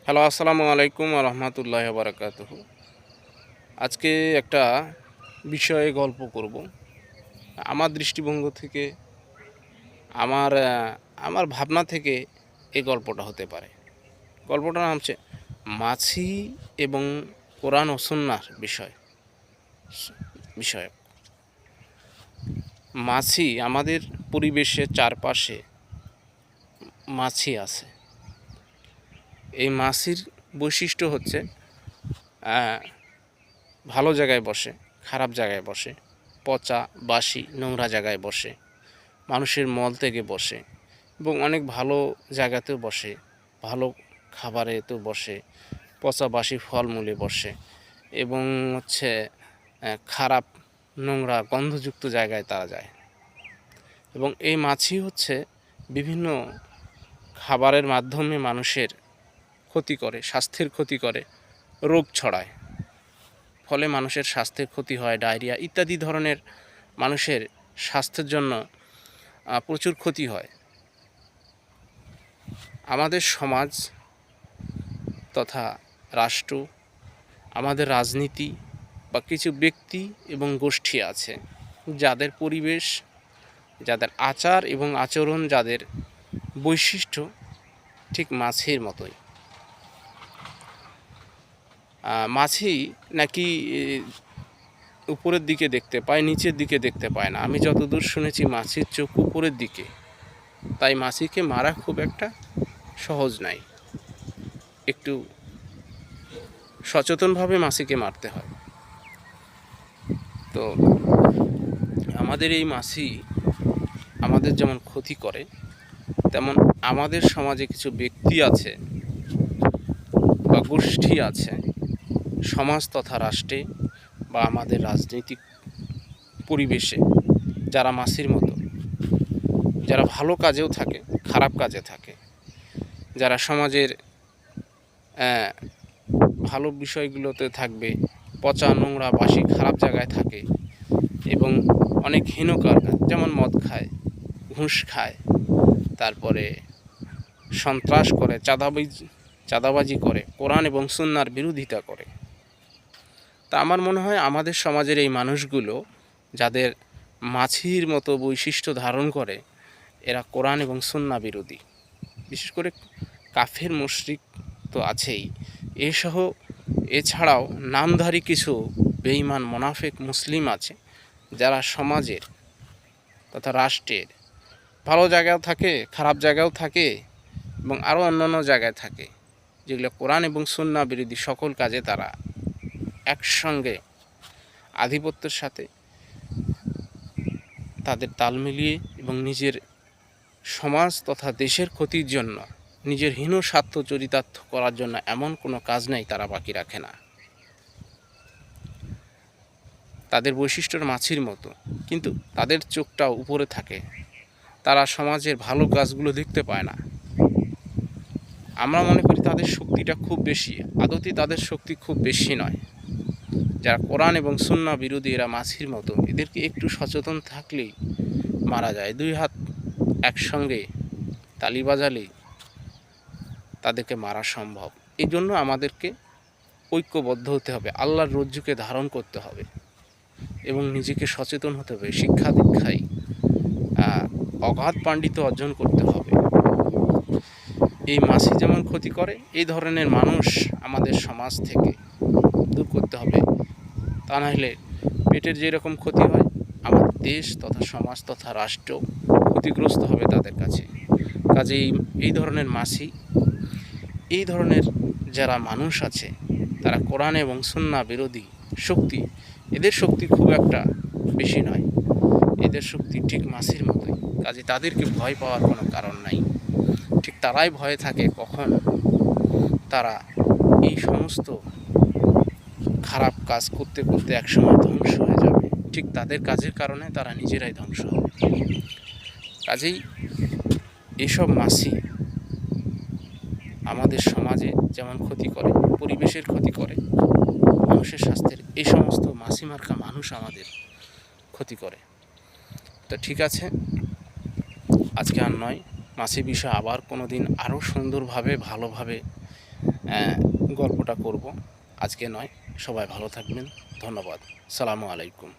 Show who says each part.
Speaker 1: Hello, আসসালামু আলাইকুম ওয়া রাহমাতুল্লাহি ওয়া বারাকাতুহু। আজকে একটা বিষয়ে গল্প করব। আমার দৃষ্টিভঙ্গ থেকে, আমার আমার ভাবনা থেকে এই গল্পটা হতে পারে। গল্পটার নাম হচ্ছে মাছি এবং কোরআন ও সুন্নাহর বিষয়ক। মাছি আমাদের পরিবেশের চারপাশে মাছি আছে। এই মাছির বৈশিষ্ট্য হচ্ছে ভালো জায়গায় বসে, খারাপ জায়গায় বসে, পচা বাসি নোংরা জায়গায় বসে, মানুষের মল থেকে বসে এবং অনেক ভালো জায়গাতেও বসে, ভালো খাবারেতেও বসে, পচা বাসি ফলমূলে বসে এবং হচ্ছে খারাপ নোংরা গন্ধযুক্ত জায়গায় তারা যায়। এবং এই মাছি হচ্ছে বিভিন্ন খাবারের মাধ্যমে মানুষের ক্ষতি করে, স্বাস্থ্যের ক্ষতি করে, রোগ ছড়ায়। ফলে মানুষের স্বাস্থ্যের ক্ষতি হয়, ডায়রিয়া ইত্যাদি ধরনের মানুষের স্বাস্থ্যের জন্য প্রচুর ক্ষতি হয়। আমাদের সমাজ তথা রাষ্ট্র, আমাদের রাজনীতি বা কিছু ব্যক্তি এবং গোষ্ঠী আছে যাদের পরিবেশ, যাদের আচার এবং আচরণ, যাদের বৈশিষ্ট্য ঠিক মাছির মতোই। মাছি নাকি উপরের দিকে দেখতে পায়, নিচের দিকে দেখতে পায় না। আমি যতদূর শুনেছি মাছির চোখ উপরের দিকে, তাই মাছিকে মারা খুব একটা সহজ নয়। একটু সচেতনভাবে মাছিকে মারতে হয়। তো আমাদের এই মাছি আমাদের যেমন ক্ষতি করে, তেমন আমাদের সমাজে কিছু ব্যক্তি আছে বা গোষ্ঠী আছে, সমাজ তথা রাষ্ট্রে বা আমাদের রাজনৈতিক পরিবেশে, যারা মাছির মতো, যারা ভালো কাজেও থাকে, খারাপ কাজে থাকে, যারা সমাজের ভালো বিষয়গুলোতে থাকবে, পচা নোংরা বাসি খারাপ জায়গায় থাকে এবং অনেক হীন কাজ, যেমন মদ খায়, ঘুষ খায়, তারপরে সন্ত্রাস করে, চাঁদাবাজি করে, কোরআন এবং সুন্নাহর বিরোধিতা করে। তা আমার মনে হয় আমাদের সমাজের এই মানুষগুলো যাদের মাছির মতো বৈশিষ্ট্য ধারণ করে, এরা কোরআন এবং সুন্নাহ বিরোধী। বিশেষ করে কাফের মুশরিক তো আছেই, এছাড়াও নামধারী কিছু বেঈমান মোনাফেক মুসলিম আছে, যারা সমাজের তথা রাষ্ট্রের ভালো জায়গাও থাকে, খারাপ জায়গাও থাকে এবং আরও অন্যান্য জায়গায় থাকে, যেগুলো কোরআন এবং সুন্নাহ বিরোধী সকল কাজে তারা একসঙ্গে আধিপত্যের সাথে তাদের তাল মিলিয়ে এবং নিজের সমাজ তথা দেশের ক্ষতির জন্য, নিজের হীন স্বার্থ চরিতার্থ করার জন্য এমন কোনো কাজ নেই তারা বাকি রাখে না। তাদের বৈশিষ্ট্যের মাছির মতো, কিন্তু তাদের চোখটাও উপরে থাকে। তারা সমাজের ভালো কাজগুলো দেখতে পায় না। আমরা মনে করি তাদের শক্তিটা খুব বেশি, আদতে তাদের শক্তি খুব বেশি নয়। যারা কোরআন এবং সুন্নাহ বিরোধী, এরা মাছির মতো, এদেরকে একটু সচেতন থাকলেই মারা যায়। দুই হাত একসঙ্গে তালি বাজালেই তাদেরকে মারা সম্ভব। এই জন্য আমাদেরকে ঐক্যবদ্ধ হতে হবে, আল্লাহর রজ্জুকে ধারণ করতে হবে এবং নিজেকে সচেতন হতে হবে, শিক্ষা দীক্ষায় অগাধ পাণ্ডিত্য অর্জন করতে হবে। এই মাছি যেমন ক্ষতি করে, এই ধরনের মানুষ আমাদের সমাজ থেকে দূর করতে হবে। তা নাহলে পেটের যেরকম ক্ষতি হয়, আমাদের দেশ তথা সমাজ তথা রাষ্ট্র ক্ষতিগ্রস্ত হবে তাদের কাছে। কাজেই এই ধরনের মাছি, এই ধরনের যারা মানুষ আছে, তারা কোরআন এবং সুন্নাহ বিরোধী শক্তি, এদের শক্তি খুব একটা বেশি নয়, এদের শক্তি ঠিক মাছির মতোই। কাজে তাদেরকে ভয় পাওয়ার কোনো কারণ নাই। ঠিক তারাই ভয়ে থাকে কখন তারা এই সমস্ত খারাপ কাজ করতে করতে একসময় ধ্বংস হয়ে যাবে। ঠিক তাদের কাজের কারণে তারা নিজেরাই ধ্বংস হবে। কাজেই এসব মাছি আমাদের সমাজে যেমন ক্ষতি করে, পরিবেশের ক্ষতি করে, মানুষের স্বাস্থ্যের, এই সমস্ত মাছি মার্কা মানুষ আমাদের ক্ষতি করে। তো ঠিক আছে, আজকে আর নয়, মাছি বিষয় আবার কোনো দিন আরও সুন্দরভাবে ভালোভাবে গল্পটা করব, আজকে নয়। সবাই ভালো থাকবেন, ধন্যবাদ, সালামু আলাইকুম।